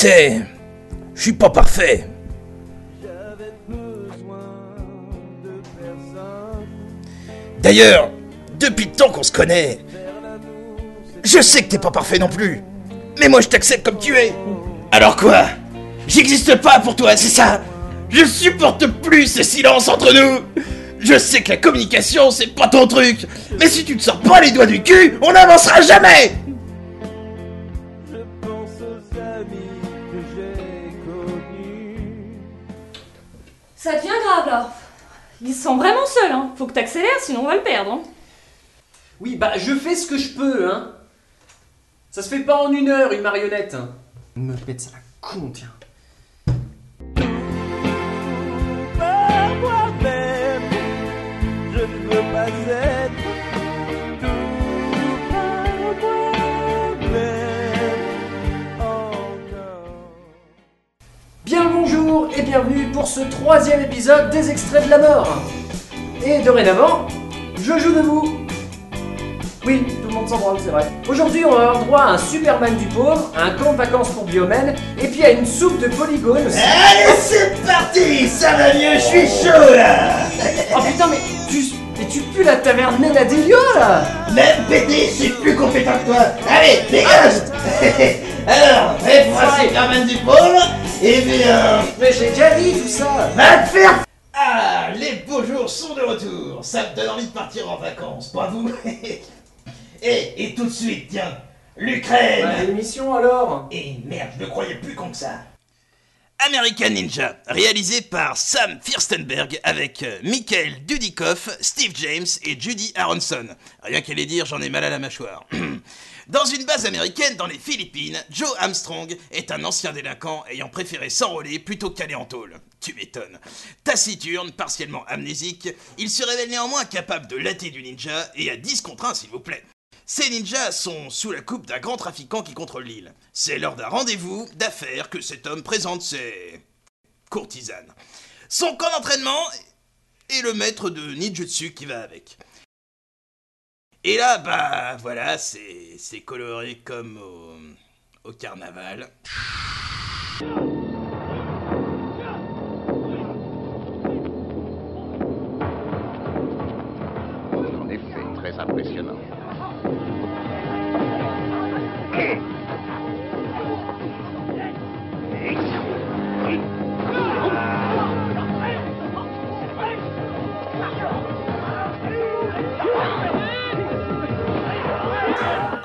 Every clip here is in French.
sais, je suis pas parfait. D'ailleurs, depuis le temps qu'on se connaît, je sais que t'es pas parfait non plus. Mais moi je t'accepte comme tu es. Alors quoi? J'existe pas pour toi, c'est ça? Je supporte plus ce silence entre nous. Je sais que la communication c'est pas ton truc. Mais si tu te sors pas les doigts du cul, on n'avancera jamais. Ça devient grave là. Ils sont vraiment seuls, hein. Faut que t'accélères, sinon on va le perdre. Hein. Oui, bah je fais ce que je peux, hein. Ça se fait pas en 1 heure, une marionnette. Hein. On me pète ça la con, tiens. Par moi-même, je ne veux pas être tout par moi-même. Oh non. Bien le bonjour et bienvenue pour ce 3e épisode des Extraits de la mort. Et dorénavant, je joue debout. Oui, tout le monde s'en branle, c'est vrai. Aujourd'hui, on va avoir droit à un Superman du pauvre, à un camp de vacances pour Biomène, et puis à une soupe de polygones aussi. Allez, c'est parti. Ça va mieux, je suis chaud là. Oh putain, mais tu pues la taverne Nenadillo là. Même pété, je suis plus compétent que toi. Allez, dégage. Alors, prêt pour un Superman du pauvre? Eh bien... Mais j'ai déjà dit tout ça. Va te faire... Ah, les beaux jours sont de retour. Ça me donne envie de partir en vacances, pas vous? Et tout de suite, tiens, l'Ukraine. Bah, l'émission alors. Et merde, je ne croyais plus con que ça. American Ninja, réalisé par Sam Firstenberg avec Michael Dudikoff, Steve James et Judy Aronson. Rien qu'à les dire, j'en ai mal à la mâchoire. Dans une base américaine dans les Philippines, Joe Armstrong est un ancien délinquant ayant préféré s'enrôler plutôt qu'aller en tôle. Tu m'étonnes. Taciturne, partiellement amnésique, il se révèle néanmoins capable de latter du ninja et à 10 contre 1 s'il vous plaît. Ces ninjas sont sous la coupe d'un grand trafiquant qui contrôle l'île. C'est lors d'un rendez-vous d'affaires que cet homme présente ses courtisanes. Son camp d'entraînement est le maître de ninjutsu qui va avec. Et là, bah voilà, c'est coloré comme au carnaval. En effet, très impressionnant.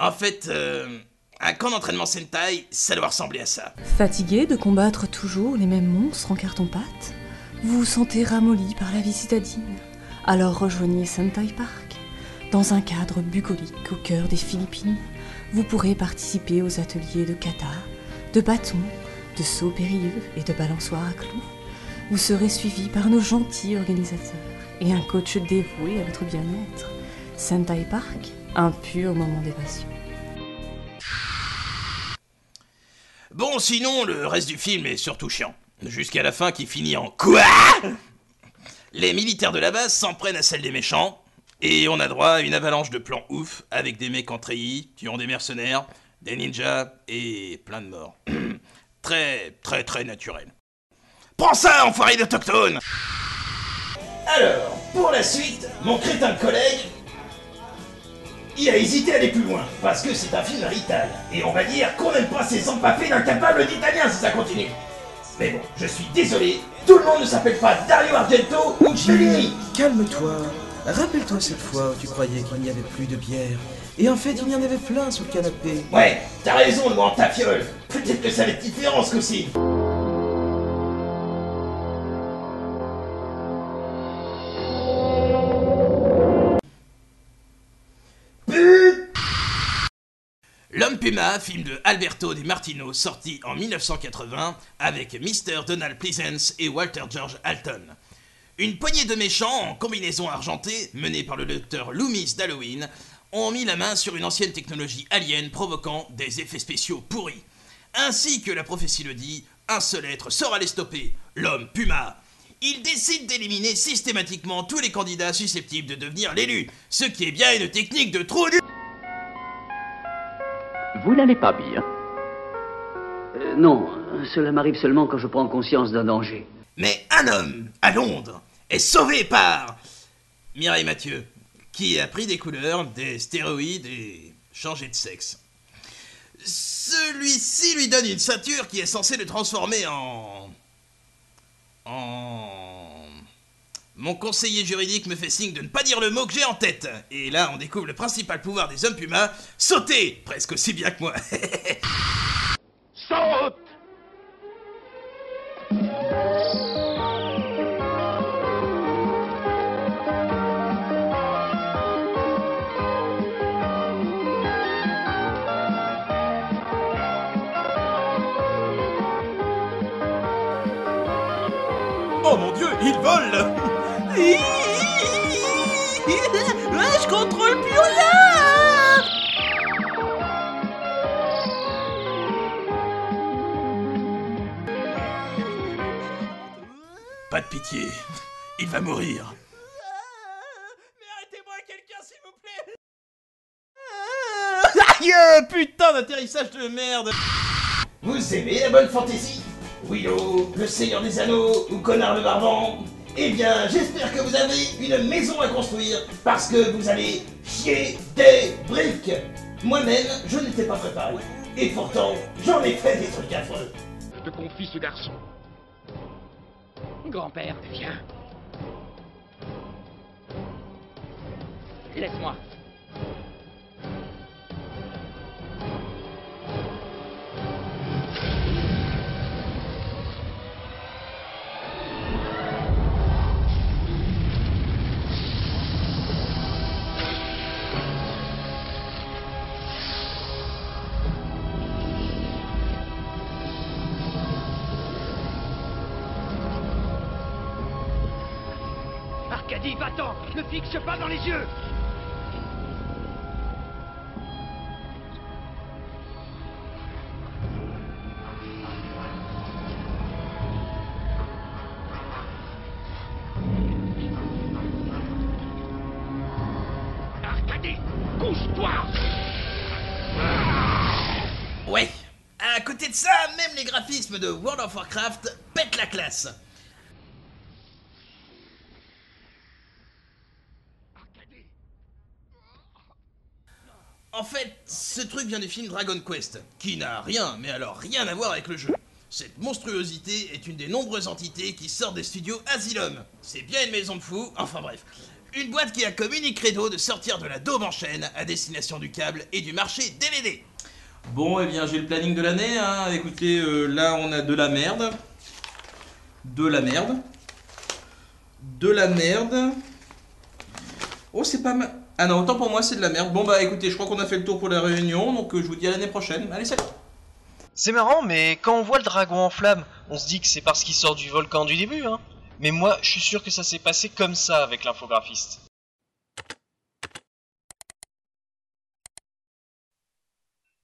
En fait, un camp d'entraînement Sentai, ça doit ressembler à ça. Fatigué de combattre toujours les mêmes monstres en carton-pâte, vous vous sentez ramolli par la vie citadine. Alors rejoignez Sentai Park. Dans un cadre bucolique au cœur des Philippines, vous pourrez participer aux ateliers de kata, de bâtons, de sauts périlleux et de balançoires à clous. Vous serez suivi par nos gentils organisateurs et un coach dévoué à votre bien-être. Sentai Park, un pur moment d'évasion. Bon, sinon, le reste du film est surtout chiant. Jusqu'à la fin qui finit en quoi? Les militaires de la base s'en prennent à celle des méchants, et on a droit à une avalanche de plans ouf, avec des mecs en treillis, tuant des mercenaires, des ninjas, et plein de morts. Très, très, très naturel. Prends ça, enfoiré d'autochtone! Alors, pour la suite, mon crétin de collègue... il a hésité à aller plus loin, parce que c'est un film à Italie, et on va dire qu'on n'aime pas ces empaffés d'incapables d'italien si ça continue. Mais bon, je suis désolé, tout le monde ne s'appelle pas Dario Argento ou Cellini. Calme-toi. Rappelle-toi cette fois où tu croyais qu'il n'y avait plus de bière. Et en fait, il y en avait plein sur le canapé. Ouais, t'as raison de moi en ta fiole. Peut-être que ça va être différent ce coup-ci. L'Homme Puma, film de Alberto De Martino, sorti en 1980 avec Mr. Donald Pleasence et Walter George Alton. Une poignée de méchants en combinaison argentée, menés par le docteur Loomis d'Halloween, ont mis la main sur une ancienne technologie alien provoquant des effets spéciaux pourris. Ainsi que la prophétie le dit, un seul être saura les stopper, l'Homme Puma. Il décide d'éliminer systématiquement tous les candidats susceptibles de devenir l'élu, ce qui est bien une technique de trou du... Vous n'allez pas bien. Non, cela m'arrive seulement quand je prends conscience d'un danger. Mais un homme, à Londres, est sauvé par Mireille Mathieu, qui a pris des couleurs, des stéroïdes et changé de sexe. Celui-ci lui donne une ceinture qui est censée le transformer en... Mon conseiller juridique me fait signe de ne pas dire le mot que j'ai en tête. Et là, on découvre le principal pouvoir des hommes pumas, sauter, presque aussi bien que moi. Saute! Oh mon Dieu, il vole! Je contrôle plus rien. Pas de pitié, il va mourir. Mais arrêtez-moi quelqu'un s'il vous plaît. Aïe, putain d'atterrissage de merde. Vous aimez la bonne fantaisie? Willow, le Seigneur des Anneaux ou Connard le Barbant? Eh bien, j'espère que vous avez une maison à construire parce que vous allez chier des briques. Moi-même, je n'étais pas préparé. Et pourtant, j'en ai fait des trucs affreux. Je te confie ce garçon. Grand-père, Viens. laisse-moi. Arcadie, va-t'en! Ne fixe pas dans les yeux! Arcadie, couche-toi! Ouais, à côté de ça, même les graphismes de World of Warcraft pètent la classe. En fait, ce truc vient du film Dragon Quest, qui n'a rien, mais alors rien à voir avec le jeu. Cette monstruosité est une des nombreuses entités qui sortent des studios Asylum. C'est bien une maison de fous, enfin bref. Une boîte qui a comme unique credo de sortir de la daube en chaîne à destination du câble et du marché DVD. Bon, eh bien, j'ai le planning de l'année, hein. Écoutez, là, on a de la merde. De la merde. De la merde. Oh, c'est pas mal. Ah non, autant pour moi, c'est de la merde. Bon, bah, écoutez, je crois qu'on a fait le tour pour la réunion, donc je vous dis à l'année prochaine. Allez, salut! C'est marrant, mais quand on voit le dragon en flammes, on se dit que c'est parce qu'il sort du volcan du début, hein. Mais moi, je suis sûr que ça s'est passé comme ça avec l'infographiste.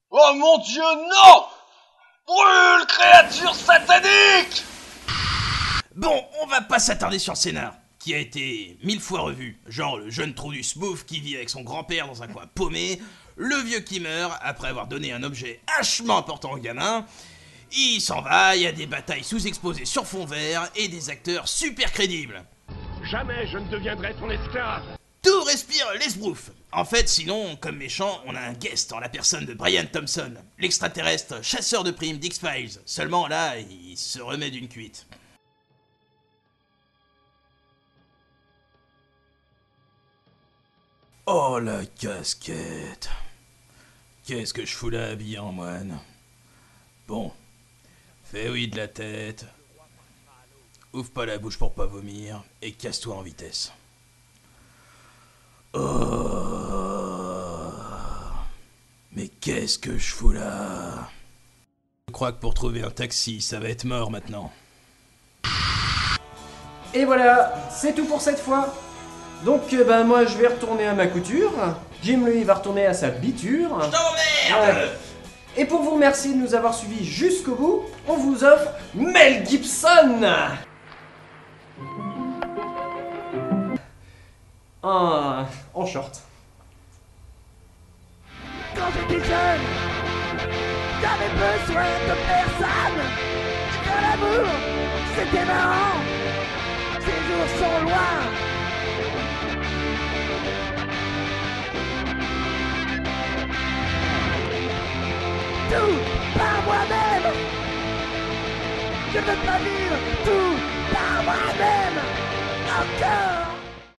Oh mon Dieu, non! Brûle, créature satanique! Bon, on va pas s'attarder sur le scénar, qui a été 1000 fois revu. Genre le jeune trou du smooth qui vit avec son grand-père dans un coin paumé, le vieux qui meurt après avoir donné un objet hachement important au gamin. Il s'en va, il y a des batailles sous-exposées sur fond vert et des acteurs super crédibles. Jamais je ne deviendrai ton esclave! Tout respire l'esbrouf. En fait, sinon, comme méchant, on a un guest en la personne de Brian Thompson, l'extraterrestre chasseur de primes d'X-Files. Seulement là, il se remet d'une cuite. Oh la casquette. Qu'est-ce que je fous là habillé en moine? Bon, fais oui de la tête. Ouvre pas la bouche pour pas vomir et casse-toi en vitesse. Oh. Mais qu'est-ce que je fous là? Je crois que pour trouver un taxi, ça va être mort maintenant. Et voilà, c'est tout pour cette fois. Donc ben moi je vais retourner à ma couture. Jim lui va retourner à sa biture. Je t'emmerde! Et pour vous remercier de nous avoir suivis jusqu'au bout, on vous offre Mel Gibson. En short. Quand j'étais jeune, J'avais besoin de personne. De l'amour, c'était marrant. Ces jours sont loin. Tout par moi-même. Je veux pas vivre tout par moi-même. Encore.